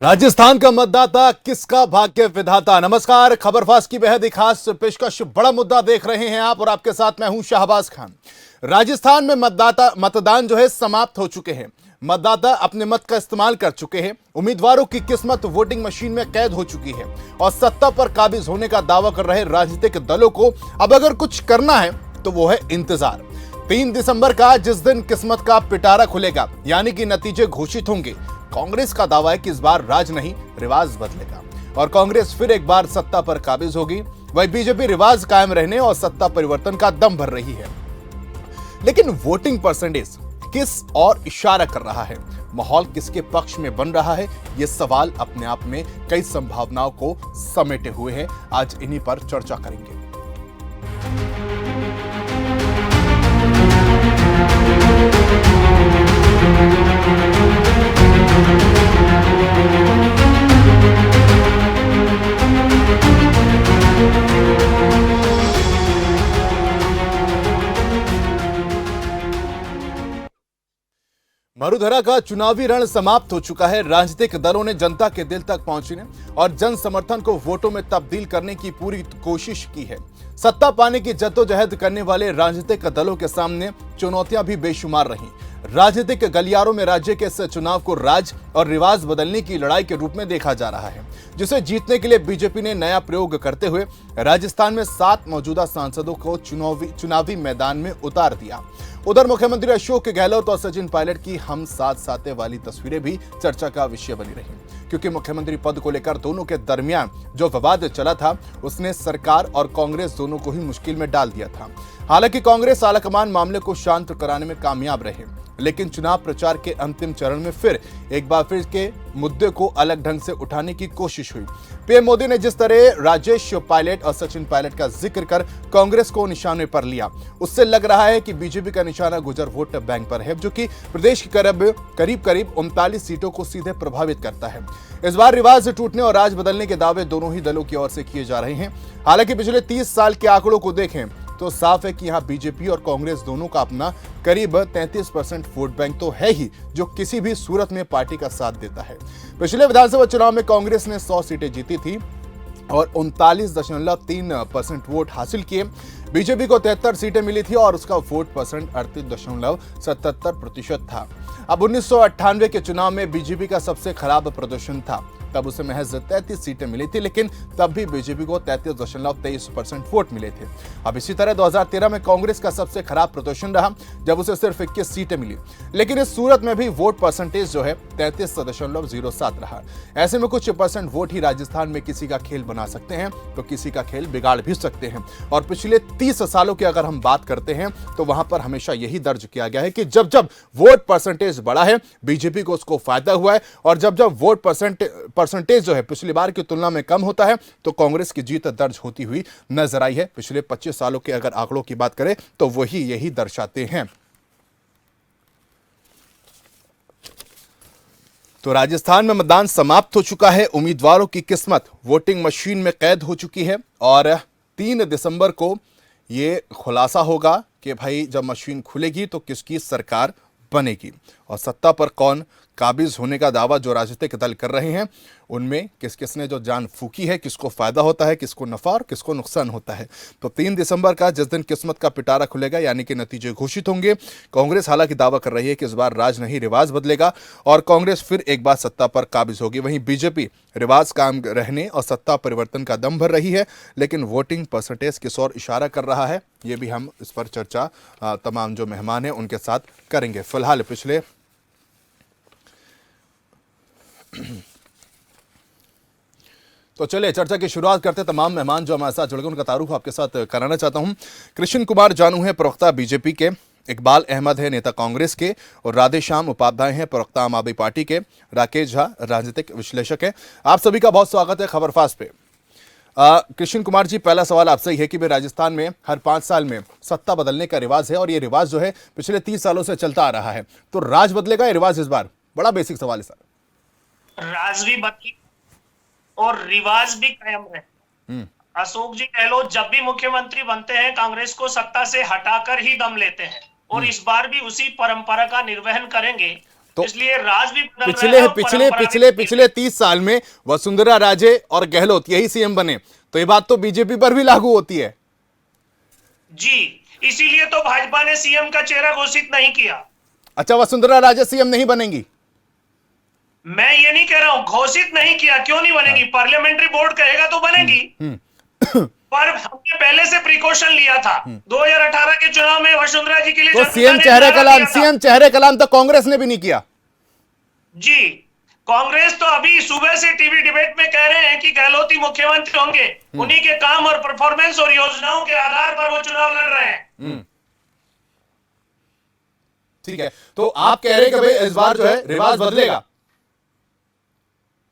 राजस्थान का मतदाता किसका भाग्य विधाता। नमस्कार, खबरफास्ट की बेहद ही खास पेशकश, बड़ा मुद्दा देख रहे हैं आप और आपके साथ मैं हूं शाहबाज खान। राजस्थान में मतदान जो है समाप्त हो चुके हैं। मतदाता अपने मत का इस्तेमाल कर चुके हैं। उम्मीदवारों की किस्मत वोटिंग मशीन में कैद हो चुकी है और सत्ता पर काबिज होने का दावा कर रहे राजनीतिक दलों को अब अगर कुछ करना है तो वो है इंतजार। 3 दिसंबर का जिस दिन किस्मत का पिटारा खुलेगा यानी कि नतीजे घोषित होंगे, कांग्रेस का दावा है कि इस बार राज नहीं रिवाज बदलेगा और कांग्रेस फिर एक बार सत्ता पर काबिज होगी। वही बीजेपी रिवाज कायम रहने और सत्ता परिवर्तन का दम भर रही है। लेकिन वोटिंग परसेंटेज किस और इशारा कर रहा है, माहौल किसके पक्ष में बन रहा है, यह सवाल अपने आप में कई संभावनाओं को समेटे हुए हैं। आज इन्हीं पर चर्चा करेंगे। मरुधरा का चुनावी रण समाप्त हो चुका है। राजनीतिक दलों ने जनता के दिल तक पहुंचने और जन समर्थन को वोटों में तब्दील करने की पूरी कोशिश की है। सत्ता पाने की जद्दोजहद करने वाले राजनीतिक दलों के सामने चुनौतियां भी बेशुमार रहीं। राजनीतिक गलियारों में राज्य के इस चुनाव को राज और रिवाज बदलने की लड़ाई के रूप में देखा जा रहा है, जिसे जीतने के लिए बीजेपी ने नया प्रयोग करते हुए राजस्थान में 7 मौजूदा सांसदों को चुनावी मैदान में उतार दिया। उधर मुख्यमंत्री अशोक गहलोत और सचिन पायलट की हम साथ साथे वाली तस्वीरें भी चर्चा का विषय बनी रही, क्योंकि मुख्यमंत्री पद को लेकर दोनों के दरमियान जो विवाद चला था उसने सरकार और कांग्रेस दोनों को ही मुश्किल में डाल दिया था। हालांकि कांग्रेस आलाकमान मामले को शांत कराने में कामयाब रहे, लेकिन चुनाव प्रचार के अंतिम चरण में फिर एक बार फिर के मुद्दे को अलग ढंग से उठाने की कोशिश हुई। पीएम मोदी ने जिस तरह राजेश पायलट और सचिन पायलट का जिक्र कर कांग्रेस को निशाने पर लिया, उससे लग रहा है कि बीजेपी का निशाना गुजर वोट बैंक पर है, जो कि प्रदेश की करीब 39 सीटों को सीधे प्रभावित करता है। इस बार रिवाज टूटने और राज बदलने के दावे दोनों ही दलों की ओर से किए जा रहे हैं। हालांकि पिछले 30 साल के आंकड़ों को देखें तो साफ है कि यहां बीजेपी और कांग्रेस दोनों का अपना करीब 33% वोट बैंक तो है ही, जो किसी भी सूरत में पार्टी का साथ देता है। पिछले विधानसभा चुनाव में कांग्रेस ने 100 सीटें जीती थी और 39.3% वोट हासिल किए। बीजेपी को 73 सीटें मिली थी और उसका वोट परसेंट 38.77% था। अब 1998 के चुनाव में बीजेपी का सबसे खराब प्रदर्शन था, तब उसे महज 33 सीटें मिली थी, लेकिन तब भी बीजेपी को 33.23% वोट मिले थे। अब इसी तरह 2013 में कांग्रेस का सबसे खराब प्रदर्शन रहा, जब उसे सिर्फ 21 सीटें मिली, लेकिन इस सूरत में भी वोट परसेंटेज जो है 33.07 रहा। ऐसे में कुछ परसेंट वोट ही राजस्थान में किसी का खेल बना सकते हैं तो किसी का खेल बिगाड़ भी सकते हैं। और पिछले 30 सालों की अगर हम बात करते हैं तो वहां पर हमेशा यही दर्ज किया गया है कि जब जब वोट परसेंटेज बढ़ा है बीजेपी को उसको फायदा हुआ है, और जब जब वोट परसेंटेज जो है पिछली बार की तुलना में कम होता है तो कांग्रेस की जीत दर्ज होती हुई नजर आई है। पिछले 25 सालों के अगर आंकड़ों की बात करें तो वही यही दर्शाते हैं। तो राजस्थान में मतदान समाप्त हो चुका है। उम्मीदवारों की किस्मत वोटिंग मशीन में कैद हो चुकी है और 3 दिसंबर को यह खुलासा होगा कि भाई जब मशीन खुलेगी तो किसकी सरकार बनेगी और सत्ता पर कौन काबिज होने का दावा जो राजनीतिक दल कर रहे हैं, उनमें किस किस ने जो जान फूकी है, किसको फायदा होता है, किसको नफा और किसको नुकसान होता है। तो 3 दिसंबर का जिस दिन किस्मत का पिटारा खुलेगा यानी कि नतीजे घोषित होंगे, कांग्रेस हालांकि दावा कर रही है कि इस बार राज नहीं रिवाज बदलेगा और कांग्रेस फिर एक बार सत्ता पर काबिज होगी। वहीं बीजेपी रिवाज कायम रहने और सत्ता परिवर्तन का दम भर रही है, लेकिन वोटिंग परसेंटेज किस ओर इशारा कर रहा है, ये भी हम इस पर चर्चा तमाम जो मेहमान हैं उनके साथ करेंगे। फिलहाल पिछले तो चलिए चर्चा की शुरुआत करते। तमाम मेहमान जो हमारे साथ जुड़ गए उनका तारुफ आपके साथ कराना चाहता हूं। कृष्ण कुमार जानू है प्रवक्ता बीजेपी के, इकबाल अहमद है नेता कांग्रेस के और राधेश्याम उपाध्याय हैं प्रवक्ता आम आदमी पार्टी के, राकेश झा राजनीतिक विश्लेषक है। आप सभी का बहुत स्वागत है खबरफास्ट पे। कृष्ण कुमार जी, पहला सवाल आपसे ही है कि राजस्थान में हर 5 साल में सत्ता बदलने का रिवाज है और ये रिवाज जो है पिछले 30 सालों से चलता आ रहा है, तो राज बदलेगा या रिवाज इस बार? बड़ा बेसिक सवाल है सर। राज भी बदली और रिवाज भी कायम है। अशोक जी गहलोत जब भी मुख्यमंत्री बनते हैं कांग्रेस को सत्ता से हटाकर ही दम लेते हैं और इस बार भी उसी परंपरा का निर्वहन करेंगे तो इसलिए राज भी बदल रहा पिछले है और पिछले परंपरा पिछले भी। पिछले 30 साल में वसुंधरा राजे और गहलोत यही सीएम बने, तो ये बात तो बीजेपी पर भी लागू होती है। जी, इसीलिए तो भाजपा ने सीएम का चेहरा घोषित नहीं किया। अच्छा, वसुंधरा राजे सीएम नहीं बनेंगी? मैं ये नहीं कह रहा हूं, घोषित नहीं किया, क्यों नहीं बनेगी? पार्लियामेंट्री बोर्ड कहेगा तो बनेगी। पर हमने पहले से प्रिकॉशन लिया था। 2018 के चुनाव में वसुंधरा जी के लिए तो जनता सीएम ने चेहरे नारा कलाम दिया था। सीएम चेहरे कलाम तो कांग्रेस ने भी नहीं किया। जी, कांग्रेस तो अभी सुबह से टीवी डिबेट में कह रहे हैं कि गहलोत ही मुख्यमंत्री होंगे। उन्हीं के काम और परफॉर्मेंस और योजनाओं के आधार पर वो चुनाव लड़ रहे हैं। ठीक है, तो आप कह रहे हैं कि भाई इस बार जो है रिवाज बदलेगा?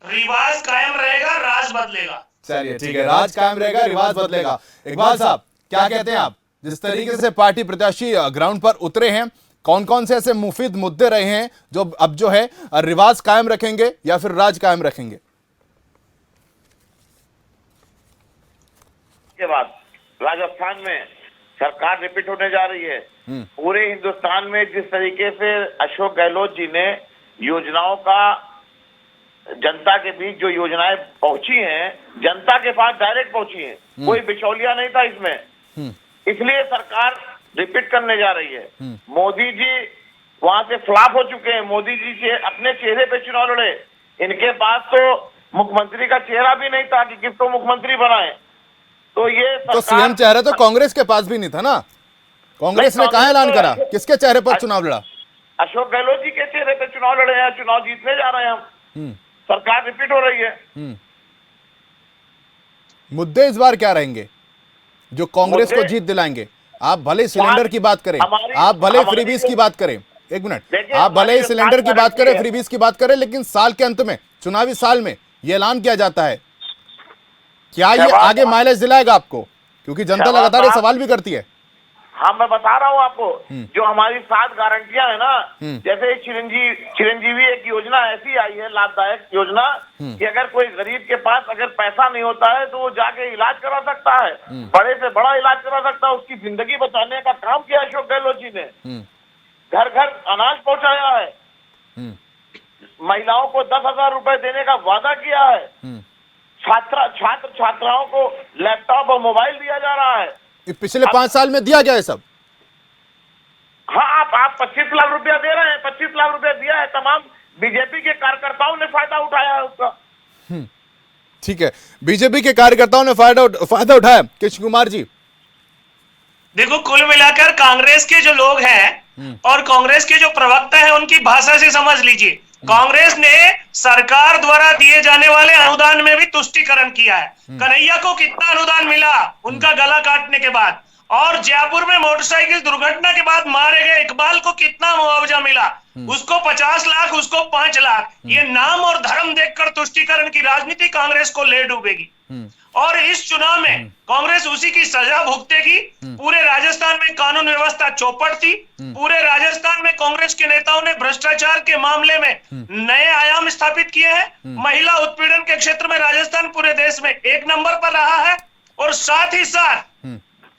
रिवाज कायम रहेगा, राज बदलेगा। चलिए ठीक है, राज कायम रहेगा, रिवाज बदलेगा। इकबाल साहब क्या कहते हैं आप? जिस तरीके से पार्टी प्रत्याशी ग्राउंड पर उतरे हैं, कौन कौन से ऐसे मुफीद मुद्दे रहे हैं जो अब जो है रिवाज कायम रखेंगे या फिर राज कायम रखेंगे? के बाद राजस्थान में सरकार रिपीट होने जा रही है। पूरे हिंदुस्तान में जिस तरीके से अशोक गहलोत जी ने योजनाओं का जनता के बीच जो योजनाएं पहुंची हैं, जनता के पास डायरेक्ट पहुंची हैं, कोई बिचौलिया नहीं था इसमें। इसलिए सरकार रिपीट करने जा रही है। मोदी जी वहां से फ्लॉप हो चुके हैं। मोदी जी से अपने चेहरे पे चुनाव लड़े। इनके पास तो मुख्यमंत्री का चेहरा भी नहीं था कि किसको मुख्यमंत्री बनाए। तो ये तो सीएम चेहरा तो कांग्रेस के पास भी नहीं था ना? कांग्रेस ने कहा ऐलान करा, किसके चेहरे पर चुनाव लड़ा? अशोक गहलोत जी के चेहरे पे चुनाव लड़े हैं, चुनाव जीतने जा रहे हैं हम। सरकार रिपीट हो रही है। मुद्दे इस बार क्या रहेंगे जो कांग्रेस को जीत दिलाएंगे? आप भले सिलेंडर की बात करें, आप भले फ्रीबीज की बात करें, एक मिनट, आप भले ही सिलेंडर की बात करें, फ्रीबीज की बात करें, लेकिन साल के अंत में, चुनावी साल में ये ऐलान किया जाता है, क्या ये आगे माइलेज दिलाएगा आपको? क्योंकि जनता लगातार ये सवाल भी करती है। हाँ, मैं बता रहा हूँ आपको, जो हमारी 7 गारंटियां है ना, जैसे चिरंजीवी एक योजना ऐसी आई है, लाभदायक योजना, कि अगर कोई गरीब के पास अगर पैसा नहीं होता है तो वो जाके इलाज करा सकता है, बड़े से बड़ा इलाज करा सकता है। उसकी जिंदगी बचाने का काम किया अशोक गहलोत जी ने। घर घर अनाज पहुंचाया है, महिलाओं को 10,000 रुपए देने का वादा किया है, छात्र छात्राओं को लैपटॉप और मोबाइल दिया जा रहा है। पिछले 5 साल में दिया गया है सब। हाँ, आप 25 लाख रुपया दे रहे हैं, 25 लाख रुपया दिया है। तमाम बीजेपी के कार्यकर्ताओं ने फायदा उठाया है उसका। ठीक है, बीजेपी के कार्यकर्ताओं ने फायदा उठाया। कृष्ण कुमार जी, देखो, कुल मिलाकर कांग्रेस के जो लोग हैं और कांग्रेस के जो प्रवक्ता हैं, उनकी भाषा से समझ लीजिए, कांग्रेस ने सरकार द्वारा दिए जाने वाले अनुदान में भी तुष्टीकरण किया है। कन्हैया को कितना अनुदान मिला उनका गला काटने के बाद, और जयपुर में मोटरसाइकिल दुर्घटना के बाद मारे गए इकबाल को कितना मुआवजा मिला, उसको 50 लाख, उसको 5 लाख। ये नाम और धर्म देखकर तुष्टीकरण की राजनीति कांग्रेस को ले डूबेगी, और इस चुनाव में कांग्रेस उसी की सजा भुगतेगी। पूरे राजस्थान में कानून व्यवस्था चौपट थी। पूरे राजस्थान में कांग्रेस के नेताओं ने भ्रष्टाचार के मामले में नए आयाम स्थापित किए हैं। महिला उत्पीड़न के क्षेत्र में राजस्थान पूरे देश में 1 नंबर पर रहा है, और साथ ही साथ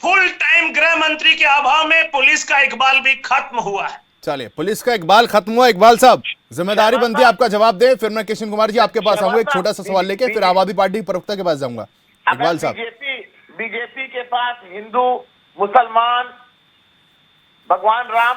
फुल टाइम गृह मंत्री के अभाव में पुलिस का इकबाल भी खत्म हुआ है। चलिए, पुलिस का इकबाल खत्म हुआ। इकबाल साहब, जिम्मेदारी बनती है आपका जवाब दें, फिर मैं कृष्ण कुमार जी आपके पास आऊंगा एक छोटा सा सवाल लेके, फिर आम आदमी पार्टी प्रवक्ता के पास जाऊंगा। इकबाल साहब, बीजेपी के पास हिंदू, मुसलमान, भगवान राम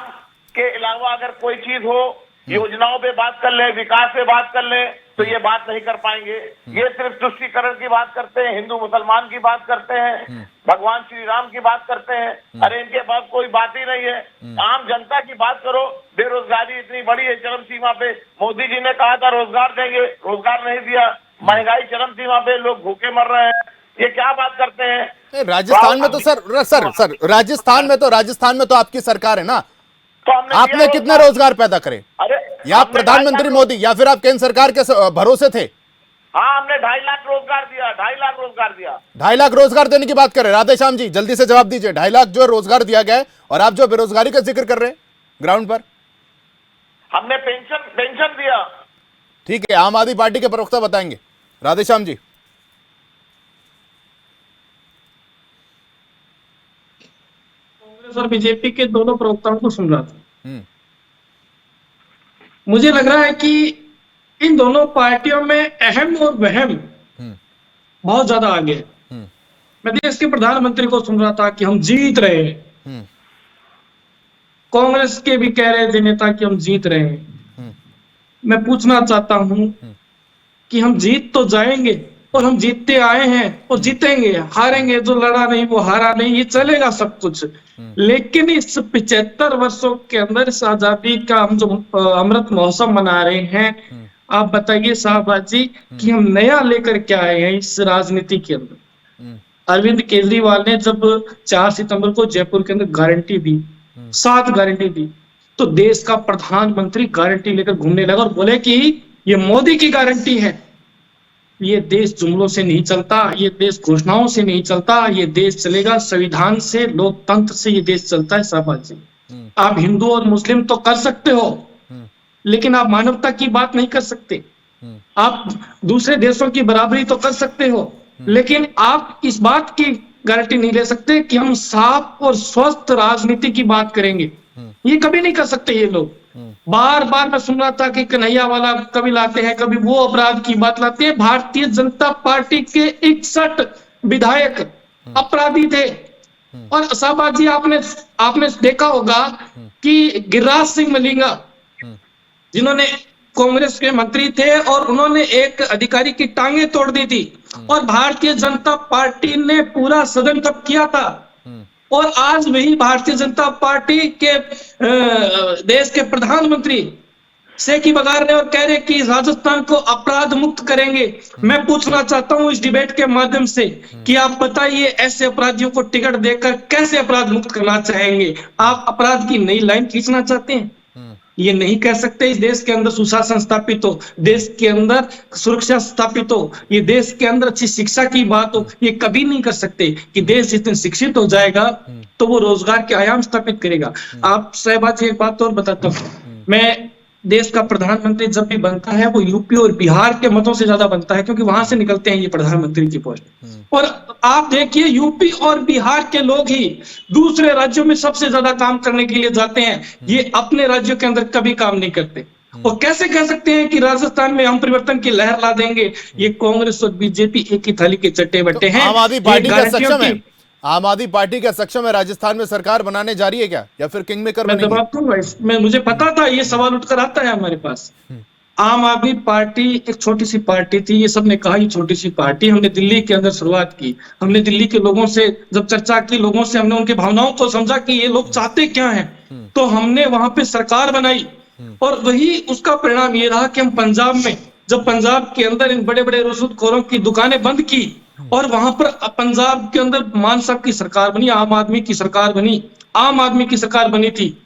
के अलावा अगर कोई चीज हो, योजनाओं पे बात कर ले, विकास पे बात कर ले, तो ये बात नहीं कर पाएंगे। ये सिर्फ तुष्टीकरण की बात करते हैं, हिंदू मुसलमान की बात करते हैं, भगवान श्री राम की बात करते हैं। अरे इनके पास कोई बात ही नहीं है। आम जनता की बात करो। बेरोजगारी इतनी बड़ी है चरम सीमा पे। मोदी जी ने कहा था रोजगार देंगे, रोजगार नहीं दिया। महंगाई चरम सीमा पे, लोग भूखे मर रहे हैं। ये क्या बात करते हैं? राजस्थान में तो सर राजस्थान में तो आपकी सरकार है ना, तो आपने कितने रोजगार पैदा करे? अरे या प्रधानमंत्री मोदी या फिर आप केंद्र सरकार के भरोसे थे? हाँ, हमने 2.5 लाख रोजगार दिया, 2.5 लाख रोजगार दिया। 2.5 लाख रोजगार देने की बात कर रहे हैं राधेश्याम जी, जल्दी से जवाब दीजिए। 2.5 लाख जो रोजगार दिया गया है, और आप जो बेरोजगारी का जिक्र कर रहे हैं ग्राउंड पर। हमने पेंशन दिया। ठीक है, आम आदमी पार्टी के प्रवक्ता बताएंगे। राधेश्याम जी, कांग्रेस और बीजेपी के दोनों प्रवक्ताओं को सुन रहा था। मुझे लग रहा है कि इन दोनों पार्टियों में अहम और वहम बहुत ज्यादा आगे है। मैं देश के प्रधानमंत्री को सुन रहा था कि हम जीत रहे हैं, कांग्रेस के भी कह रहे थे नेता कि हम जीत रहे हैं। मैं पूछना चाहता हूं कि हम जीत तो जाएंगे और हम जीतते आए हैं और जीतेंगे, हारेंगे, जो लड़ा नहीं वो हारा नहीं, ये चलेगा सब कुछ। लेकिन इस 75 वर्षों के अंदर इस आजादी का हम जो अमृत महोत्सव मना रहे हैं, आप बताइए शाहबाज जी कि हम नया लेकर क्या आए हैं इस राजनीति के अंदर। अरविंद केजरीवाल ने जब 4 सितंबर को जयपुर के अंदर गारंटी दी, 7 गारंटी दी, तो देश का प्रधानमंत्री गारंटी लेकर घूमने लगा और बोले कि ये मोदी की गारंटी है। ये देश जुमलों से नहीं चलता, ये देश घोषणाओं से नहीं चलता, ये देश चलेगा संविधान से, लोकतंत्र से ये देश चलता है। शाहबाज जी, आप हिंदू और मुस्लिम तो कर सकते हो, लेकिन आप मानवता की बात नहीं कर सकते। आप दूसरे देशों की बराबरी तो कर सकते हो, लेकिन आप इस बात की गारंटी नहीं ले सकते कि हम साफ और स्वस्थ राजनीति की बात करेंगे। ये कभी नहीं कर सकते ये लोग। बार बार मैं सुन रहा था कि कन्हैया वाला कभी लाते हैं, कभी वो अपराध की बात लाते हैं। भारतीय जनता पार्टी के 61 विधायक अपराधी थे। और शाहबाज जी, आपने देखा होगा कि गिरिराज सिंह मलिंगा, जिन्होंने कांग्रेस के मंत्री थे और उन्होंने एक अधिकारी की टांगे तोड़ दी थी, और भारतीय जनता पार्टी ने पूरा सदन तक किया था। और आज वही भारतीय जनता पार्टी के देश के प्रधानमंत्री सेकी बगा रहे और कह रहे कि राजस्थान को अपराध मुक्त करेंगे। मैं पूछना चाहता हूं इस डिबेट के माध्यम से कि आप बताइए, ऐसे अपराधियों को टिकट देकर कैसे अपराध मुक्त करना चाहेंगे? आप अपराध की नई लाइन खींचना चाहते हैं? ये नहीं कह सकते इस देश के अंदर सुशासन स्थापित हो, देश के अंदर सुरक्षा स्थापित हो, ये देश के अंदर अच्छी शिक्षा की बात हो। ये कभी नहीं कर सकते कि देश जितने शिक्षित हो जाएगा तो वो रोजगार के आयाम स्थापित करेगा। आप सहबाज एक बात और बताता हूँ, मैं देश का प्रधानमंत्री जब भी बनता है वो यूपी और बिहार के मतों से ज्यादा बनता है, क्योंकि वहां से निकलते हैं ये प्रधानमंत्री की पोस्ट। और आप देखिए, यूपी और बिहार के लोग ही दूसरे राज्यों में सबसे ज्यादा काम करने के लिए जाते हैं, ये अपने राज्यों के अंदर कभी काम नहीं करते। और कैसे कह सकते हैं कि राजस्थान में हम परिवर्तन की लहर ला देंगे? ये कांग्रेस और बीजेपी एक ही थाली के चट्टे बट्टे हैं। आम आदमी पार्टी का सक्षम है, आम आदमी पार्टी का सक्षम है राजस्थान में सरकार बनाने जा रही है क्या, या फिर किंग मेकर बनेगी? मैं जवाब दूंगा इसमें, मुझे पता था ये सवाल उठकर आता है हमारे पास। आम आदमी पार्टी एक छोटी सी पार्टी थी, ये सबने कहा ये छोटी सी पार्टी। हमने दिल्ली के अंदर शुरुआत की, हमने दिल्ली के लोगों से जब चर्चा की, लोगों से हमने उनकी भावनाओं को समझा कि ये लोग चाहते क्या हैं, तो हमने वहां पे सरकार बनाई। और वही उसका परिणाम ये रहा कि हम पंजाब में, जब पंजाब के अंदर इन बड़े बड़े रिश्वतखोरों की दुकानें बंद की और वहां पर पंजाब के अंदर मान साहब की सरकार बनी, आम आदमी की सरकार बनी, आम आदमी की सरकार बनी थी।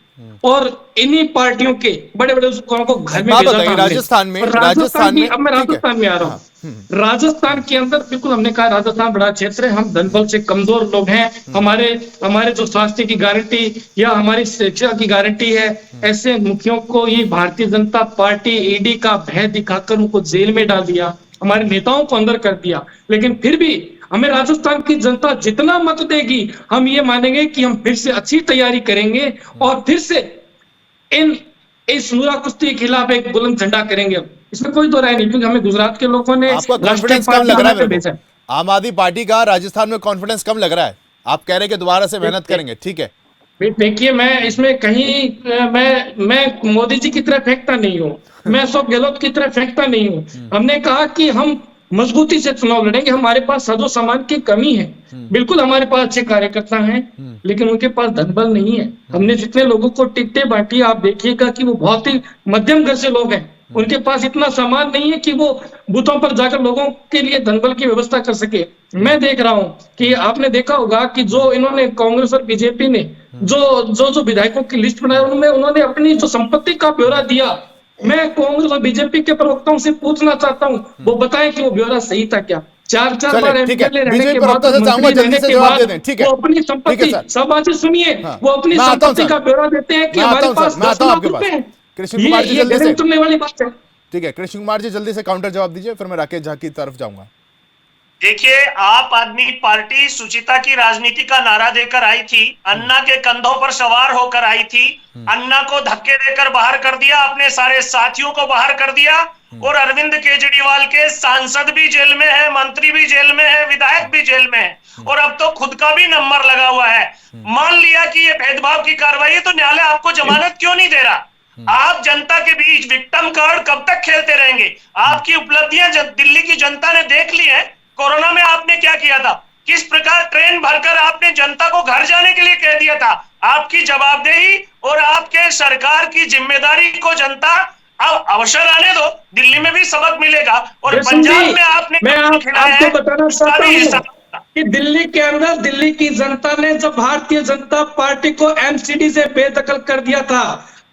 और इन्हीं पार्टियों के बड़े बड़े रिश्वतखोरों को घर में भेजा था राजस्थान में। अब मैं राजस्थान में आ रहा हूँ। राजस्थान के अंदर बिल्कुल हमने कहा राजस्थान बड़ा क्षेत्र है, हम धनबल से कमजोर लोग हैं, हमारे जो स्वास्थ्य की गारंटी या हमारी शिक्षा की गारंटी है, ऐसे मुखियों को ये भारतीय जनता पार्टी ईडी का भय दिखाकर उनको जेल में डाल दिया, हमारे नेताओं को अंदर कर दिया। लेकिन फिर भी हमें राजस्थान की जनता जितना मत देगी, हम ये मानेंगे कि हम फिर से अच्छी तैयारी करेंगे और फिर से इस नूरा कुश्ती के खिलाफ एक बुलंद झंडा करेंगे। अब इसमें कोई दो राय नहीं, क्योंकि हमें गुजरात के लोगों ने आपका कॉन्फिडेंस कम लग रहा है, आम आदमी पार्टी का राजस्थान में कॉन्फिडेंस कम लग रहा है। आप कह रहे हैं कि दोबारा से मेहनत करेंगे, ठीक है? देखिए, मैं इसमें कहीं मैं मोदी जी की तरह फेंकता नहीं हूँ, मैं अशोक गहलोत की तरह फेंकता नहीं हूँ। हमने कहा कि हम मजबूती से चुनाव लड़ेंगे, हमारे पास साजो सामान की कमी है, बिल्कुल हमारे पास अच्छे कार्यकर्ता हैं, लेकिन उनके पास धनबल नहीं है। हमने जितने लोगों को टिकटें बांटी, आप देखिएगा कि वो बहुत ही मध्यम घर से लोग हैं, उनके पास इतना सामान नहीं है कि वो बूथों पर जाकर लोगों के लिए धनबल की व्यवस्था कर सके। मैं देख रहा हूं कि आपने देखा होगा कि जो इन्होंने कांग्रेस और बीजेपी ने जो विधायकों की लिस्ट बनाई, उनमें उन्होंने अपनी जो संपत्ति का ब्यौरा दिया। मैं कांग्रेस और बीजेपी के प्रवक्ताओं से पूछना चाहता हूं, वो बताएं कि वो ब्यौरा सही था क्या? चार बार एमएलए रहने के बाद, वो अपनी संपत्ति, सब आज सुनिए, वो अपनी संपत्ति का ब्यौरा देते हैं कि हमारे पास 10 लाख रुपए हैं। कृष्ण कुमार जी जल्दी से, वाली बात है। ठीक है, कृष्ण कुमार जी जल्दी से काउंटर जवाब दीजिए, फिर मैं राकेश झा की तरफ जाऊंगा। देखिए, आप आदमी पार्टी सुचिता की राजनीति का नारा देकर आई थी, अन्ना के कंधों पर सवार होकर आई थी, अन्ना को धक्के देकर बाहर कर दिया, अपने सारे साथियों को बाहर कर दिया, और अरविंद केजरीवाल के सांसद भी जेल में है, मंत्री भी जेल में है, विधायक भी जेल में है, और अब तो खुद का भी नंबर लगा हुआ है। मान लिया कि ये भेदभाव की कार्रवाई है, तो न्यायालय आपको जमानत क्यों नहीं दे रहा? आप जनता के बीच विक्टिम कार्ड कब तक खेलते रहेंगे? आपकी उपलब्धियां दिल्ली की जनता ने देख ली है। कोरोना में आपने क्या किया था, किस प्रकार ट्रेन भरकर आपने जनता को घर जाने के लिए कह दिया था। आपकी जवाबदेही और आपके सरकार की जिम्मेदारी को जनता अब अवसर आने दो, दिल्ली में भी सबक मिलेगा। और पंजाब में आपने मैं आपको बताना चाहता हूँ कि दिल्ली के अंदर दिल्ली की जनता ने जब भारतीय जनता पार्टी को एमसीडी से बेदखल कर दिया था,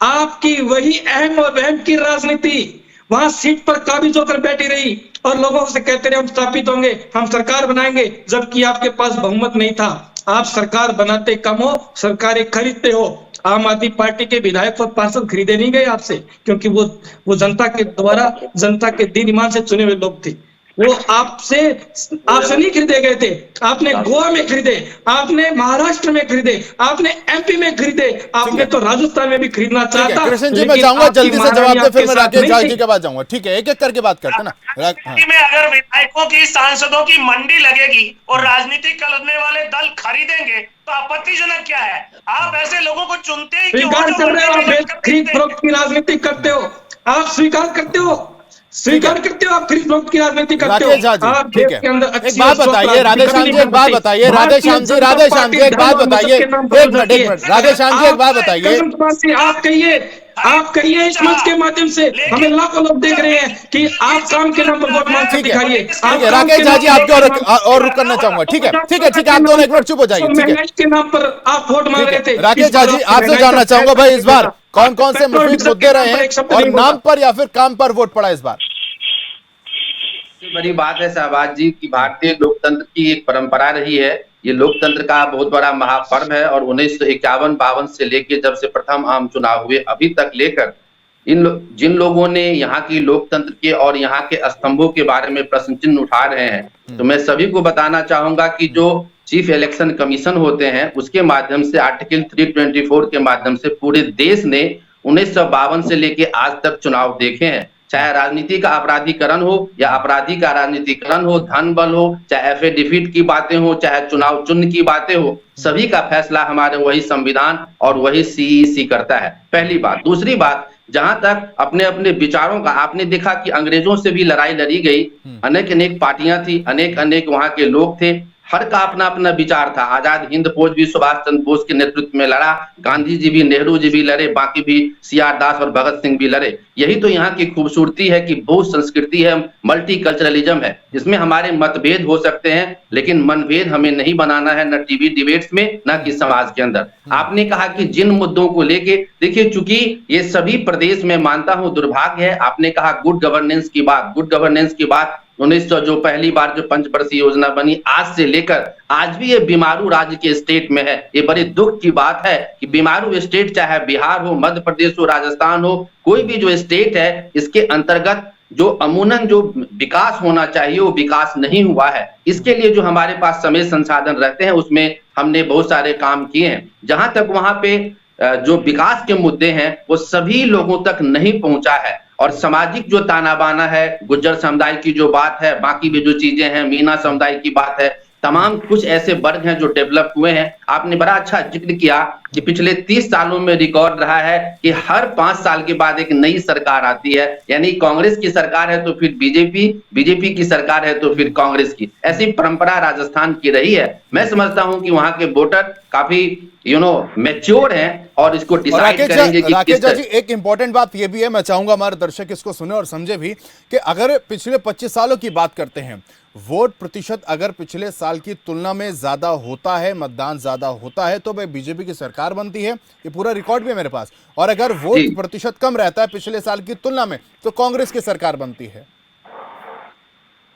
आपकी वही अहम और वहम की राजनीति वहां सीट पर काबिज होकर बैठी रही और लोगों से कहते रहे हम स्थापित होंगे, हम सरकार बनाएंगे, जबकि आपके पास बहुमत नहीं था। आप सरकार बनाते कम हो, सरकारें खरीदते हो। आम आदमी पार्टी के विधायक और पार्षद खरीदे नहीं गए आपसे, क्योंकि वो जनता के द्वारा, जनता के दीन ईमान से चुने हुए लोग थे। वो आपसे नहीं खरीदे गए थे। आपने गोवा में खरीदे, आपने महाराष्ट्र में खरीदे, आपने एमपी में खरीदे, आपने तो राजस्थान में भी खरीदना चाहता। कृष्ण जी, मैं चाहूंगा जल्दी से जवाब दे, फिर मैं राकेश झा जी के पास जाऊंगा। ठीक है, एक एक करके बात करते ना। में अगर विधायकों की, सांसदों की मंडी लगेगी और राजनीति करने वाले दल खरीदेंगे तो आपत्तिजनक क्या है? आप ऐसे लोगों को चुनते ही क्यों? स्वीकार कर रहे हो, आप खरीद फरोख्त की राजनीति करते हो, आप स्वीकार करते हो, आप खरीद फरोख्त की राजनीति करते हो। आप ठीक है, एक बात बताइए राधेश्याम जी, एक बात बताइए राधेश्याम जी, एक बात बताइए, एक मिनट राधेश्याम जी, एक बात बताइए। आप कहिए इस मंच के माध्यम से, हमें लाखों लोग देख रहे हैं कि आप काम के नाम पर वोट मांग के दिखाइए। राकेश झा जी, आपको और रुक करना चाहूंगा। ठीक है, आप दोनों एक मिनट चुप हो जाइए। ठीक है, के नाम पर आप वोट मांग रहे थे। राकेश झा जी, आपसे जानना चाहूंगा भाई, इस बार कौन कौन से मुफीद मुद्दे रहे हैं और नाम पर या फिर काम पर वोट पड़ा इस बार? बड़ी बात है शहबाज जी की भारतीय लोकतंत्र की एक परंपरा रही है। ये लोकतंत्र का बहुत बड़ा महापर्व है और 1951-52 से लेके जब से प्रथम आम चुनाव हुए अभी तक लेकर जिन लोगों ने यहाँ की लोकतंत्र के और यहाँ के स्तंभों के बारे में प्रश्न चिन्ह उठा रहे हैं, तो मैं सभी को बताना चाहूंगा कि जो चीफ इलेक्शन कमीशन होते हैं उसके माध्यम से आर्टिकल 324 के माध्यम से पूरे देश ने 1952 से लेके आज तक चुनाव देखे हैं। चाहे राजनीति का अपराधीकरण हो या अपराधी का राजनीतिकरण हो, धन बल हो, चाहे एफिडेविट की बातें हो, चाहे चुनाव चिन्ह की बातें हो, सभी का फैसला हमारे वही संविधान और वही सीईसी करता है। पहली बात। दूसरी बात, जहां तक अपने अपने विचारों का, आपने देखा कि अंग्रेजों से भी लड़ाई लड़ी गई, अनेक पार्टियां थी, अनेक वहां के लोग थे, हर का अपना अपना विचार था। आजाद हिंद फौज भी सुभाष चंद्र बोस के नेतृत्व में लड़ा, गांधी जी भी, नेहरू जी भी लड़े, बाकी भी सीआर दास और भगत सिंह भी लड़े। यही तो यहाँ की खूबसूरती है कि बहुत संस्कृति है, मल्टीकल्चरलिज्म है। इसमें हमारे मतभेद हो सकते हैं, लेकिन मनभेद हमें नहीं बनाना है, न टीवी डिबेट्स में, न कि समाज के अंदर। आपने कहा कि जिन मुद्दों को लेके, देखिए चूंकि ये सभी प्रदेश में मानता हूं दुर्भाग्य है। आपने कहा गुड गवर्नेंस की बात, 1900 जो पहली बार जो पंचवर्षीय योजना बनी, आज से लेकर आज भी ये बीमारू राज्य के स्टेट में है। ये बड़ी दुख की बात है कि बीमारू स्टेट, चाहे बिहार हो, मध्य प्रदेश हो, राजस्थान हो, कोई भी जो स्टेट है, इसके अंतर्गत जो अमूनन जो विकास होना चाहिए वो विकास नहीं हुआ है। इसके लिए जो हमारे पास समय संसाधन रहते हैं उसमें हमने बहुत सारे काम किए हैं। जहां तक वहां पे जो विकास के मुद्दे हैं वो सभी लोगों तक नहीं पहुंचा है। और सामाजिक जो ताना बाना है, गुज्जर समुदाय की जो बात है, बाकी भी जो चीजें हैं, मीना समुदाय की बात है, तमाम कुछ ऐसे वर्ग हैं जो डेवलप हुए हैं। आपने बड़ा अच्छा जिक्र किया कि पिछले 30 सालों में रिकॉर्ड रहा है कि हर 5 साल के बाद एक नई सरकार आती है, यानी कांग्रेस की सरकार है तो फिर बीजेपी की सरकार है तो फिर कांग्रेस की। ऐसी परंपरा राजस्थान की रही है। मैं समझता हूं कि वहां के वोटर काफी मैच्योर हैं और इसको डिसाइड करेंगे कि राकेश जी, एक इंपॉर्टेंट बात ये भी है, मैं चाहूंगा हमारे दर्शक इसको सुने और समझे भी, कि अगर पिछले 25 सालों की बात करते हैं, वोट प्रतिशत अगर पिछले साल की तुलना में ज्यादा होता है, मतदान ज्यादा होता है, तो भाई बीजेपी की सरकार बनती है। ये पूरा रिकॉर्ड भी है मेरे पास। और अगर वोट प्रतिशत कम रहता है पिछले साल की तुलना में, तो कांग्रेस की सरकार बनती है।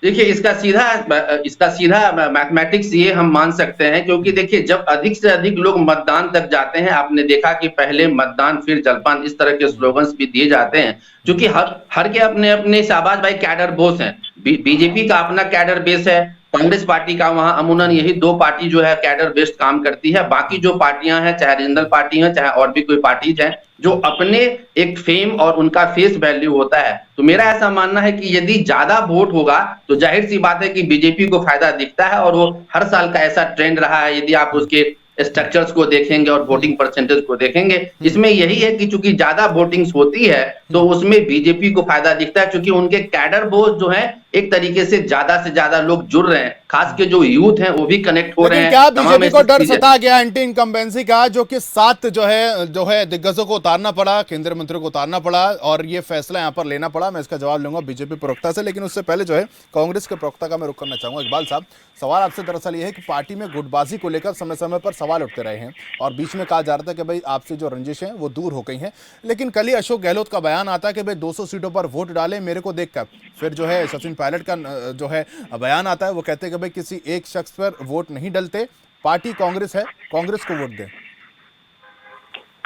देखिए इसका सीधा मैथमेटिक्स ये हम मान सकते हैं, क्योंकि देखिए जब अधिक से अधिक लोग मतदान तक जाते हैं, आपने देखा कि पहले मतदान फिर जलपान, इस तरह के स्लोगन्स भी दिए जाते हैं, क्योंकि हर के अपने अपने शाहबाज भाई कैडर बोस हैं। बीजेपी का अपना कैडर बेस है, कांग्रेस पार्टी का वहां अमूमन यही दो पार्टी जो है कैडर बेस्ड काम करती है। बाकी जो पार्टियां हैं, चाहे रीजनल पार्टी हैं, चाहे और भी कोई पार्टीज हैं, जो अपने एक फेम और उनका फेस वैल्यू होता है। तो मेरा ऐसा मानना है कि यदि ज्यादा वोट होगा तो जाहिर सी बात है कि बीजेपी को फायदा दिखता है, और वो हर साल का ऐसा ट्रेंड रहा है। यदि आप उसके स्ट्रक्चर्स को देखेंगे और वोटिंग परसेंटेज को देखेंगे, इसमें यही है कि चूंकि ज्यादा वोटिंग्स होती है तो उसमें बीजेपी को फायदा दिखता है, क्योंकि उनके कैडर बोझ जो है एक तरीके से ज्यादा लोग जुड़ रहे हैं, खास के जो यूथ हैं वो भी कनेक्ट हो रहे लेकिन हैं। क्या बीजेपी को डर सता गया एंटी इनकम्बेंसी का, जो कि 7 जो है दिग्गजों को उतारना पड़ा, केंद्रीय मंत्रियों को उतारना पड़ा और ये फैसला यहां पर लेना पड़ा? मैं इसका जवाब लूंगा बीजेपी प्रवक्ता से, लेकिन उससे पहले जो है कांग्रेस के प्रवक्ता का मैं रुख करना चाहूंगा। इकबाल साहब, सवाल आपसे दरअसल ये है कि पार्टी में गुटबाजी को लेकर समय समय पर सवाल उठते रहे हैं और बीच में कहा जा रहा था कि भाई आपसे जो रंजिश है वो दूर हो गई है, लेकिन कल ही अशोक गहलोत का बयान आता है कि भाई 200 सीटों पर वोट डाले मेरे को देखकर। फिर जो है सचिन पायलट का जो है बयान आता है, वो कहते हैं कि भाई किसी एक शख्स पर वोट नहीं डलते, पार्टी कांग्रेस है, कांग्रेस को वोट दें।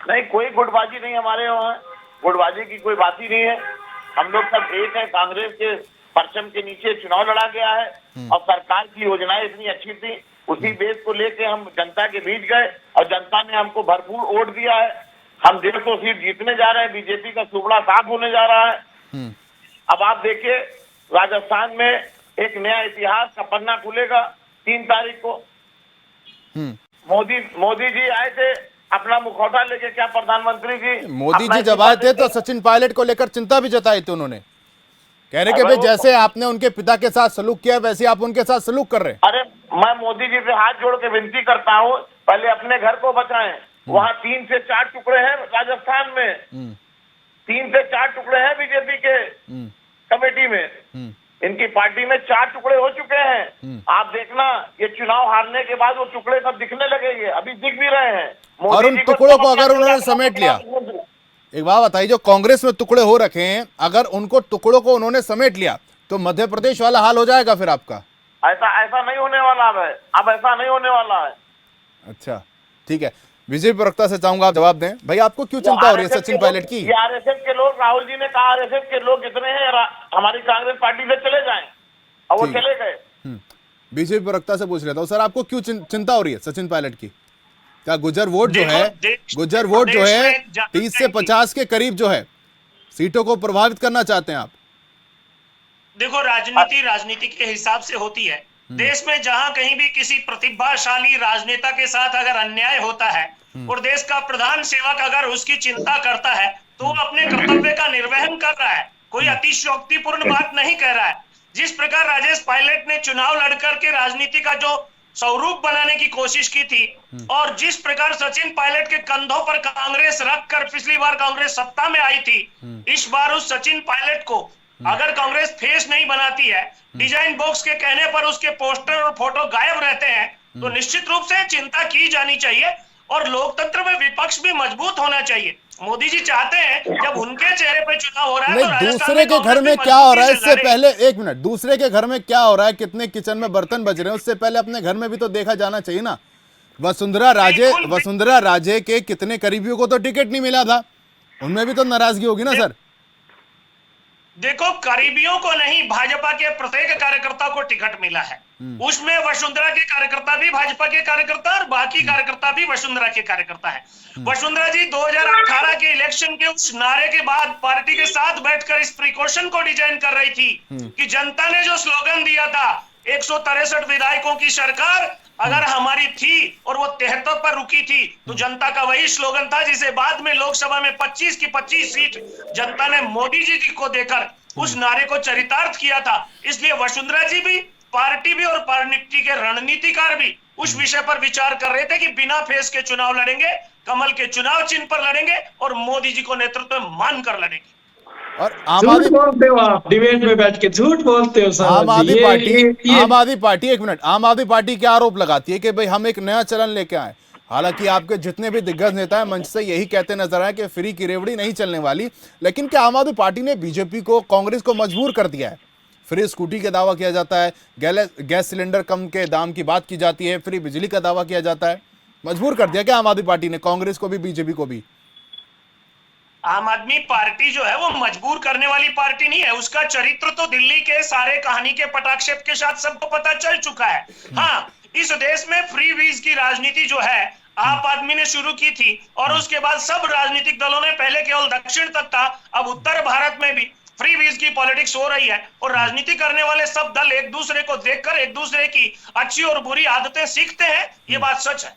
नहीं, कोई गुटबाजी नहीं हमारे वहाँ, गुटबाजी की कोई बात ही नहीं है। हम लोग सब एक है, कांग्रेस के परचम के नीचे चुनाव लड़ा गया है और सरकार की योजनाएं इतनी अच्छी थी, उसी बेस को लेके हम जनता के बीच गए और जनता ने हमको भरपूर वोट दिया है। हम 150 सीट जीतने जा रहे हैं, बीजेपी का सुबड़ा साफ होने जा रहा है। अब आप देखिए, राजस्थान में एक नया इतिहास का पन्ना खुलेगा 3 तारीख को। मोदी जी आए थे अपना मुखौटा लेके, क्या प्रधानमंत्री जी? मोदी जी जब आए थे तो सचिन पायलट को लेकर चिंता भी जताई थी उन्होंने, कह रहे कि भाई जैसे आपने उनके पिता के साथ सलूक किया वैसे आप उनके साथ सलूक कर रहे हैं। अरे मैं मोदी जी से हाथ जोड़ के विनती करता हूँ, पहले अपने घर को बचाएं। वहाँ 3 से 4 टुकड़े हैं राजस्थान में, 3 से 4 टुकड़े हैं बीजेपी के कमेटी में, इनकी पार्टी में 4 टुकड़े हो चुके हैं। आप देखना, ये चुनाव हारने के बाद वो टुकड़े सब दिखने लगेंगे, अभी दिख भी रहे हैं। और उन टुकड़ों को अगर उन्होंने समेट लिया, एक बात बताइए, जो कांग्रेस में टुकड़े हो रखे हैं, अगर उनको टुकड़ों को उन्होंने समेट लिया तो मध्य प्रदेश वाला हाल हो जाएगा फिर आपका? ऐसा नहीं होने वाला है, अब ऐसा नहीं होने वाला है। अच्छा, ठीक है, बीजेपी प्रवक्ता से चाहूंगा आप जवाब दें। भाई आपको क्यों चिंता हो रही है सचिन पायलट की? आरएसएस के लोग, राहुल जी ने कहा आरएसएस के लोग कितने हैं, हमारी कांग्रेस पार्टी से चले जाएं, और वो चले गए। बीजेपी प्रवक्ता से पूछ रहा था, सर आपको क्यों चिंता हो रही है सचिन पायलट की? क्या गुजर वोट जो है 30 से 50 के करीब जो है सीटों को प्रभावित करना चाहते हैं आप? देखो, राजनीति के हिसाब से होती है। देश में जहां कहीं भी किसी प्रतिभाशाली राजनेता के साथ अगर अन्याय होता है और देश का प्रधान सेवक अगर उसकी चिंता करता है तो वो अपने कर्तव्य का निर्वहन कर रहा है, कोई अतिशयोक्तिपूर्ण बात नहीं कह रहा है। जिस प्रकार राजेश पायलट ने चुनाव लड़कर के राजनीति का जो स्वरूप बनाने की कोशिश की थी और जिस प्रकार सचिन पायलट के कंधों पर कांग्रेस रखकर पिछली बार कांग्रेस सत्ता में आई थी, इस बार उस सचिन पायलट को अगर कांग्रेस फेस नहीं बनाती है, डिजाइन बॉक्स के कहने पर उसके पोस्टर और फोटो गायब रहते हैं, तो निश्चित रूप से चिंता की जानी चाहिए और लोकतंत्र में विपक्ष भी मजबूत होना चाहिए। मोदी जी चाहते हैं जब उनके चेहरे पे चुनाव हो रहा है नहीं, दूसरे के घर में क्या हो रहा है इससे पहले, एक मिनट, दूसरे के घर में क्या हो रहा है, कितने किचन में बर्तन बज रहे हैं, उससे पहले अपने घर में भी तो देखा जाना चाहिए ना। वसुंधरा राजे के कितने करीबियों को तो टिकट नहीं मिला था, उनमें भी तो नाराजगी होगी ना सर? देखो, करीबियों को नहीं, भाजपा के प्रत्येक कार्यकर्ता को टिकट मिला है। उसमें वसुंधरा के कार्यकर्ता भी भाजपा के कार्यकर्ता और बाकी कार्यकर्ता भी वसुंधरा के कार्यकर्ता है। वसुंधरा जी 2018 के इलेक्शन के उस नारे के बाद पार्टी के साथ बैठकर इस प्रिकॉशन को डिजाइन कर रही थी कि जनता ने जो स्लोगन दिया था 163 विधायकों की सरकार अगर हमारी थी और वो 73 पर रुकी थी, तो जनता का वही स्लोगन था जिसे बाद में लोकसभा में 25 की 25 सीट जनता ने मोदी जी को देकर उस नारे को चरितार्थ किया था। इसलिए वसुंधरा जी भी, पार्टी भी और पार्टी के रणनीतिकार भी उस विषय पर विचार कर रहे थे कि बिना फेस के चुनाव लड़ेंगे, कमल के चुनाव चिन्ह पर लड़ेंगे और मोदी जी को नेतृत्व में मानकर लड़ेंगे। और झूठ बोलते हो आप, डिबेट में बैठ के झूठ बोलते हो सर। आम आदमी पार्टी एक मिनट, आम आदमी पार्टी क्या आरोप लगाती है कि भाई हम एक नया चलन लेके आए। हालांकि आपके जितने भी दिग्गज नेता हैं मंच से यही कहते नजर आए कि फ्री की रेवड़ी नहीं चलने वाली, लेकिन क्या आम आदमी पार्टी ने बीजेपी को, कांग्रेस को मजबूर कर दिया है? फ्री स्कूटी का दावा किया जाता है, गैस सिलेंडर कम के दाम की बात की जाती है, फ्री बिजली का दावा किया जाता है, मजबूर कर दिया क्या आम आदमी पार्टी ने कांग्रेस को भी बीजेपी को भी? आम आदमी पार्टी जो है वो मजबूर करने वाली पार्टी नहीं है। उसका चरित्र तो दिल्ली के सारे कहानी के पटाक्षेप के साथ सबको पता चल चुका है। हाँ, इस देश में फ्री वीज की राजनीति जो है आप आदमी ने शुरू की थी और उसके बाद सब राजनीतिक दलों ने, पहले केवल दक्षिण तक था, अब उत्तर भारत में भी फ्री वीज की पॉलिटिक्स हो रही है और राजनीति करने वाले सब दल एक दूसरे को देखकर एक दूसरे की अच्छी और बुरी आदतें सीखते हैं। ये बात सच है।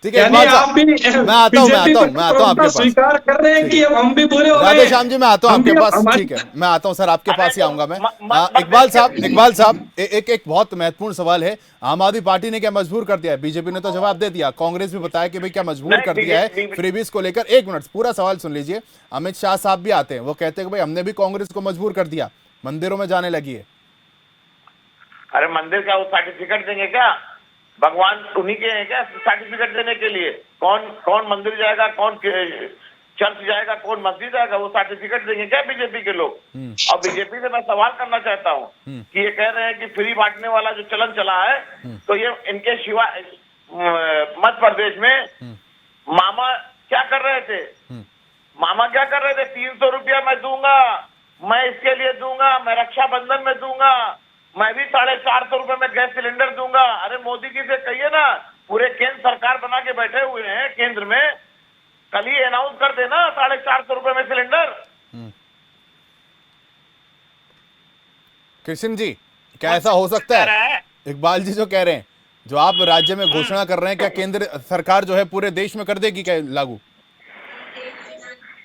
ठीक है, यानी आप भी मैं आता हूँ आपके पास। स्वीकार कर रहे हैं कि अब हम भी बुरे हो गए। राधे श्याम जी, मैं आता हूँ आपके पास। ठीक है, मैं आता हूँ सर, आपके पास ही आऊंगा मैं। इकबाल साहब, एक बहुत महत्वपूर्ण सवाल है। आम आदमी पार्टी ने क्या मजबूर कर दिया है? बीजेपी ने तो जवाब दे दिया, कांग्रेस भी बताया कि भाई क्या मजबूर कर दिया है फ्रीबीज को लेकर। एक मिनट, पूरा सवाल सुन लीजिए। अमित शाह साहब भी आते हैं, वो कहते हैं कि भाई हमने भी कांग्रेस को मजबूर कर दिया, मंदिरों में जाने लगी है। अरे मंदिर क्या वो सर्टिफिकेट देंगे क्या? भगवान उन्हीं के हैं क्या सर्टिफिकेट देने के लिए? कौन मंदिर जाएगा, कौन चर्च जाएगा, कौन मस्जिद जाएगा? वो सर्टिफिकेट देंगे क्या बीजेपी के लोग? और बीजेपी से मैं सवाल करना चाहता हूँ कि ये कह रहे हैं कि फ्री बांटने वाला जो चलन चला है, तो ये इनके शिवा मध्य प्रदेश में मामा क्या कर रहे थे? मामा क्या कर रहे थे? 300 रुपया मैं दूंगा, मैं इसके लिए दूंगा, मैं रक्षाबंधन में दूंगा, मैं भी 450 रुपए में गैस सिलेंडर दूंगा। अरे मोदी जी से कहिए ना, पूरे केंद्र सरकार बना के बैठे हुए हैं केंद्र में, कल ही अनाउंस कर देना 450 रुपए में सिलेंडर। कृष्ण जी, क्या ऐसा हो सकता है? इकबाल जी जो कह रहे हैं, जो आप राज्य में घोषणा कर रहे हैं, क्या केंद्र सरकार जो है पूरे देश में कर देगी क्या लागू?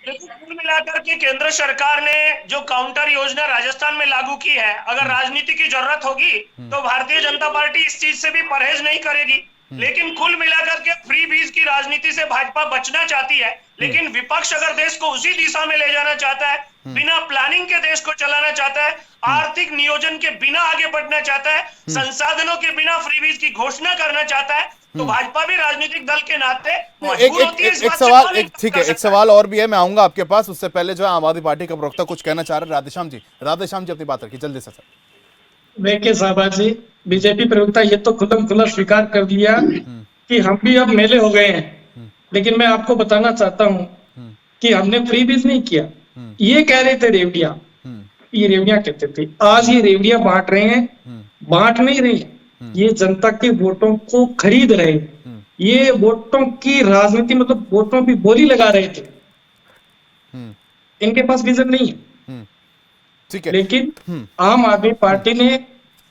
कुल मिलाकर के केंद्र सरकार ने जो काउंटर योजना राजस्थान में लागू की है, अगर राजनीति की जरूरत होगी तो भारतीय जनता पार्टी इस चीज से भी परहेज नहीं करेगी। लेकिन कुल मिलाकर के फ्री बीज की राजनीति से भाजपा बचना चाहती है, लेकिन विपक्ष अगर देश को उसी दिशा में ले जाना चाहता है, बिना प्लानिंग के देश को चलाना चाहता है, आर्थिक नियोजन के बिना आगे बढ़ना चाहता है, संसाधनों के बिना फ्री बीज की घोषणा करना चाहता है, तो भाजपा भी राजनीतिक दल के नाते मजबूर होती है इस बात से। ठीक है, एक सवाल और भी है, मैं आऊंगा आपके पास। उससे पहले जो है आम आदमी पार्टी का प्रवक्ता कुछ कहना चाह रहे हैं। राधेश्याम जी अपनी बात रखिए जल्दी से सर। देखिए शाहबाज जी, बीजेपी प्रवक्ता ये तो खुल्लम खुल्ला स्वीकार कर दिया कि हम भी अब मेले हो गए हैं, लेकिन मैं आपको बताना चाहता हूँ कि हमने फ्री बीज नहीं किया। ये कह रहे थे रेवड़िया, ये रेवड़िया कहते थे, आज ये रेवड़िया बांट रहे हैं, बांट नहीं रहे, ये जनता के वोटों को खरीद रहे, ये वोटों की राजनीति मतलब वोटों की बोली लगा रहे थे। इनके पास विजन नहीं है। ठीक है, लेकिन आम आदमी पार्टी ने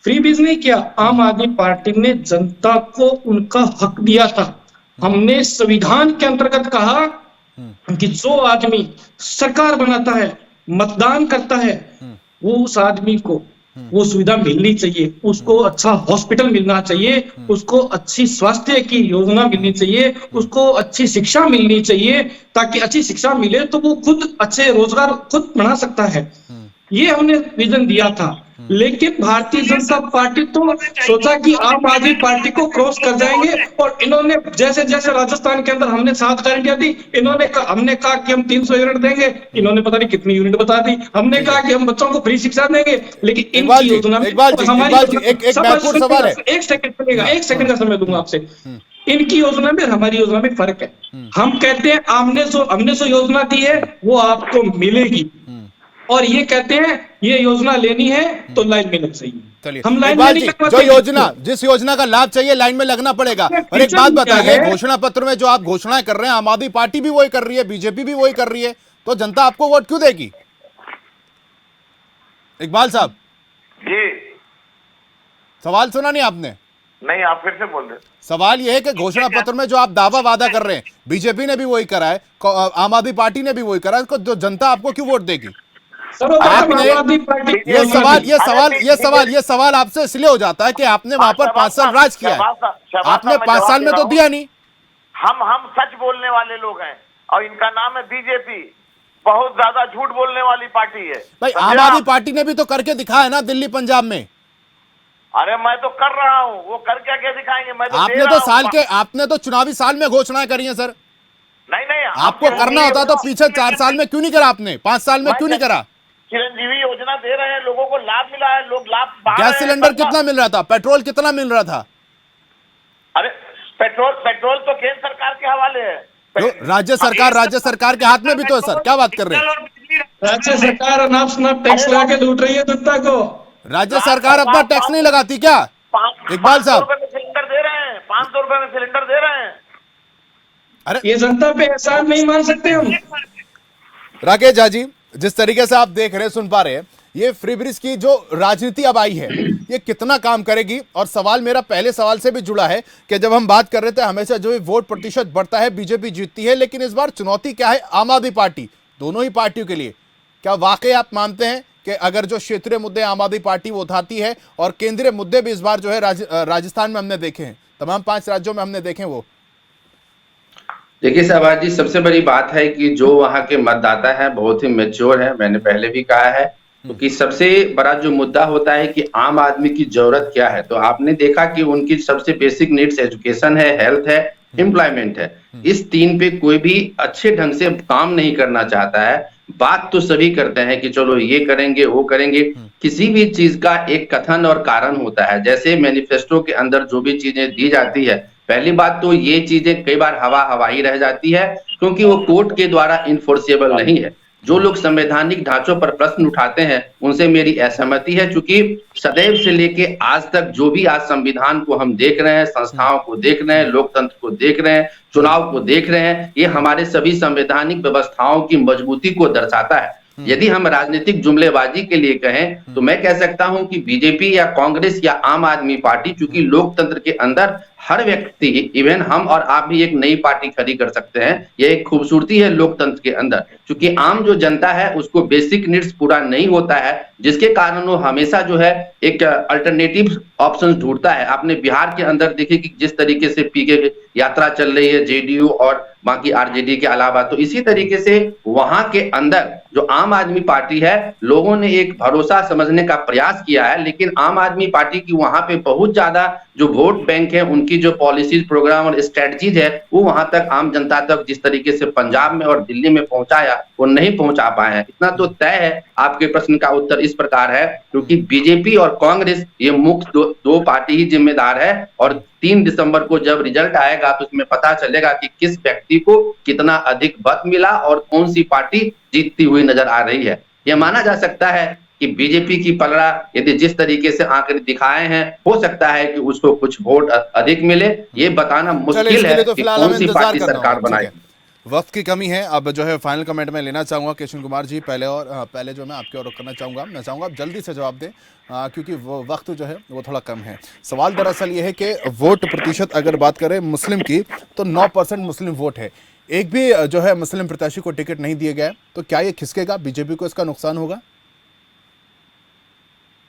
फ्री बीज नहीं किया, आम आदमी पार्टी ने जनता को उनका हक दिया था। हमने संविधान के अंतर्गत कहा कि जो आदमी सरकार बनाता है, मतदान करता है, वो उस आदमी को वो सुविधा मिलनी चाहिए, उसको अच्छा हॉस्पिटल मिलना चाहिए, उसको अच्छी स्वास्थ्य की योजना मिलनी चाहिए, उसको अच्छी शिक्षा मिलनी चाहिए, ताकि अच्छी शिक्षा मिले तो वो खुद अच्छे रोजगार खुद बना सकता है। ये हमने विजन दिया था। लेकिन भारतीय जनता पार्टी तो सोचा कि आम आदमी पार्टी को क्रॉस कर जाएंगे, और इन्होंने जैसे जैसे राजस्थान के अंदर हमने 7 गारंटियां दी, हमने कहा कि हम 300 यूनिट देंगे, इन्होंने पता नहीं कितनी यूनिट बता दी। हमने कहा कि हम बच्चों को फ्री शिक्षा देंगे, लेकिन इनकी योजना में एक सेकंड चलेगा, 1 सेकंड का समय दूंगा आपसे। इनकी योजना में हमारी योजना में फर्क है। हम कहते हैं हमने जो योजना दी है वो आपको मिलेगी, और ये कहते हैं ये योजना लेनी है तो लाइन में लग जाइए। हम लाइन में नहीं, जिस योजना का लाभ चाहिए लाइन में लगना पड़ेगा। और एक बात बताइए, घोषणा पत्र में जो आप घोषणाएं कर रहे हैं, आम आदमी पार्टी भी वही कर रही है, बीजेपी भी वही कर रही है, तो जनता आपको वोट क्यों देगी? इकबाल साहब जी, सवाल सुना नहीं आपने? नहीं, आप फिर से बोल रहे। सवाल यह है कि घोषणा पत्र में जो आप दावा वादा कर रहे हैं, बीजेपी ने भी वही करा है, आम आदमी पार्टी ने भी वही करा है, तो जनता आपको क्यों वोट देगी? आपने ये सवाल आपसे इसलिए हो जाता है कि आपने वहां पर 5 साल राज किया है, आपने 5 साल में तो दिया नहीं। हम सच बोलने वाले लोग हैं, और इनका नाम है बीजेपी, बहुत ज्यादा झूठ बोलने वाली पार्टी है भाई। आम आदमी पार्टी ने भी तो करके दिखाया है ना दिल्ली पंजाब में। अरे मैं तो कर रहा हूँ, वो कर क्या दिखाएंगे? मैं तो आपने तो चुनावी साल में घोषणाएं करी है सर। नहीं, आपको करना होता तो पीछे 4 साल में क्यों नहीं करा आपने? 5 साल में क्यों नहीं करा? चिरंजीवी योजना दे रहे हैं, लोगों को लाभ मिला है, लोग लाभ। गैस सिलेंडर कितना मिल रहा था? पेट्रोल कितना मिल रहा था? अरे पेट्रोल तो केंद्र सरकार के हवाले है। तो राज्य सरकार के हाथ में भी तो है सर, क्या बात कर रहे हैं? राज्य सरकार अनाप शनाप टैक्स लगा के लूट रही है जनता को। राज्य सरकार अपना टैक्स नहीं लगाती क्या? इकबाल साहब, 500 रुपए में सिलेंडर दे रहे हैं, 500 रुपए में सिलेंडर दे रहे हैं। अरे ये जनता पे एहसान नहीं मान सकते हम। राकेश झा जी, जिस तरीके से आप देख रहे, सुन पा रहे हैं, ये फ्री ब्रिज की जो राजनीति अब आई है, ये कितना काम करेगी? और सवाल मेरा पहले सवाल से भी जुड़ा है कि जब हम बात कर रहे थे, हमेशा जो वोट प्रतिशत बढ़ता है, बीजेपी जीतती है, लेकिन इस बार चुनौती क्या है? आम आदमी पार्टी, दोनों ही पार्टियों के लिए। क्या वाकई आप मानते हैं कि अगर जो क्षेत्रीय मुद्दे आम आदमी पार्टी वो उठाती है, और केंद्रीय मुद्दे भी इस बार जो है राजस्थान में हमने देखे हैं, तमाम 5 राज्यों में हमने देखे वो? देखिए शहबाज जी, सबसे बड़ी बात है कि जो वहाँ के मतदाता है बहुत ही मैच्योर है, मैंने पहले भी कहा है। क्योंकि सबसे बड़ा जो मुद्दा होता है कि आम आदमी की जरूरत क्या है, तो आपने देखा कि उनकी सबसे बेसिक नीड्स एजुकेशन है, हेल्थ है, एम्प्लॉयमेंट है। इस 3 पे कोई भी अच्छे ढंग से काम नहीं करना चाहता है। बात तो सभी करते हैं कि चलो ये करेंगे वो करेंगे, किसी भी चीज का एक कथन और कारण होता है। जैसे मैनिफेस्टो के अंदर जो भी चीजें दी जाती है, पहली बात तो ये चीजें कई बार हवाई रह जाती है, क्योंकि वो कोर्ट के द्वारा इन्फोर्सेबल नहीं है। जो लोग संवैधानिक ढांचों पर प्रश्न उठाते हैं उनसे मेरी असहमति है, क्योंकि सदैव से लेके आज तक जो भी आज संविधान को हम देख रहे हैं, संस्थाओं को देख रहे हैं, लोकतंत्र को देख रहे हैं, चुनाव को देख रहे हैं, ये हमारे सभी संवैधानिक व्यवस्थाओं की मजबूती को दर्शाता है। यदि हम राजनीतिक जुमलेबाजी के लिए कहें तो मैं कह सकता हूं कि बीजेपी या कांग्रेस या आम आदमी पार्टी, चूंकि लोकतंत्र के अंदर हर व्यक्ति, इवन हम और आप भी एक नई पार्टी खड़ी कर सकते हैं, यह एक खूबसूरती है लोकतंत्र के अंदर। क्योंकि आम जो जनता है उसको बेसिक नीड्स पूरा नहीं होता है, जिसके कारण वो हमेशा जो है एक अल्टरनेटिव ऑप्शंस ढूंढता है। आपने बिहार के अंदर देखिए कि जिस तरीके से पीके यात्रा चल रही है, जेडीयू और बाकी आरजेडी के अलावा, तो इसी तरीके से वहां के अंदर जो आम आदमी पार्टी है, लोगों ने एक भरोसा समझने का प्रयास किया है। लेकिन आम आदमी पार्टी की वहां पे बहुत ज्यादा जो वोट बैंक है, उनकी जो पॉलिसीज, प्रोग्राम और स्ट्रेटजीज है, वो वहां तक आम जनता तक जिस तरीके से पंजाब में और दिल्ली में पहुंचाया, वो नहीं पहुंचा पाए हैं। इतना तो तय है। आपके प्रश्न का उत्तर इस प्रकार है, क्योंकि बीजेपी और कांग्रेस ये मुख्य दो पार्टी ही जिम्मेदार है, और 3 दिसंबर को जब रिजल्ट आएगा तो उसमें पता चलेगा कि किस व्यक्ति को कितना अधिक मत मिला और कौन सी पार्टी जीतती हुई नजर आ रही है। यह माना जा सकता है कि बीजेपी की पलड़ा यदि जिस तरीके से आंकड़े दिखाए हैं, हो सकता है कि उसको कुछ वोट अधिक मिले। ये बताना मुश्किल है कि कौन सी पार्टी सरकार बनाएगी। वक्त की कमी है। अब जो है फाइनल कमेंट में लेना चाहूंगा किशन कुमार जी, पहले जो मैं आपके और करना चाहूंगा, मैं चाहूंगा आप जल्दी से जवाब दें, क्योंकि वो वक्त जो है वो थोड़ा कम है। सवाल दरअसल ये है कि वोट प्रतिशत अगर बात करें मुस्लिम की, तो 9% मुस्लिम वोट है। एक भी जो है मुस्लिम प्रत्याशी को टिकट नहीं दिया गया, तो क्या ये खिसकेगा? बीजेपी को इसका नुकसान होगा?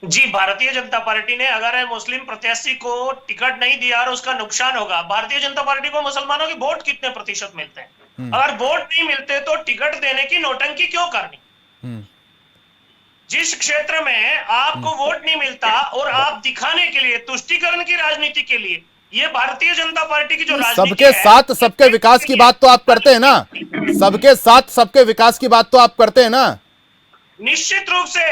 जी, भारतीय जनता पार्टी ने अगर मुस्लिम प्रत्याशी को टिकट नहीं दिया और उसका नुकसान होगा। भारतीय जनता पार्टी को मुसलमानों की वोट कितने प्रतिशत मिलते हैं? अगर वोट नहीं मिलते तो टिकट देने की नौटंकी क्यों करनी? जिस क्षेत्र में आपको वोट नहीं मिलता और आप दिखाने के लिए, तुष्टीकरण की राजनीति के लिए, ये भारतीय जनता पार्टी की जो राजनीति सबके साथ सबके विकास की बात तो आप करते हैं ना, सबके साथ सबके विकास की बात तो आप करते हैं ना। निश्चित रूप से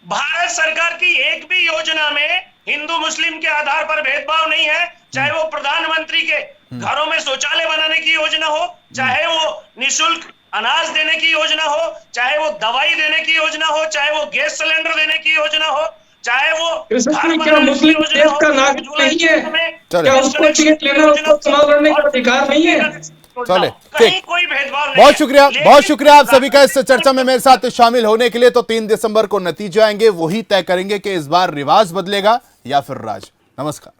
भारत सरकार की एक भी योजना में हिंदू मुस्लिम के आधार पर भेदभाव नहीं है। चाहे वो प्रधानमंत्री के घरों में शौचालय बनाने की योजना हो, चाहे वो निःशुल्क अनाज देने की योजना हो, चाहे वो दवाई देने की योजना हो, चाहे वो गैस सिलेंडर देने की योजना हो, चाहे वो क्या मुस्लिम देश का नागरिक नहीं है? क्या उसको टिकट लेना, उसको चुनाव लड़ने का अधिकार नहीं है? चले, कहीं कोई भेदभाव नहीं। बहुत शुक्रिया आप सभी का इस चर्चा में मेरे साथ शामिल होने के लिए। तो 3 दिसंबर को नतीजे आएंगे, वही तय करेंगे कि इस बार रिवाज बदलेगा या फिर राज। नमस्कार।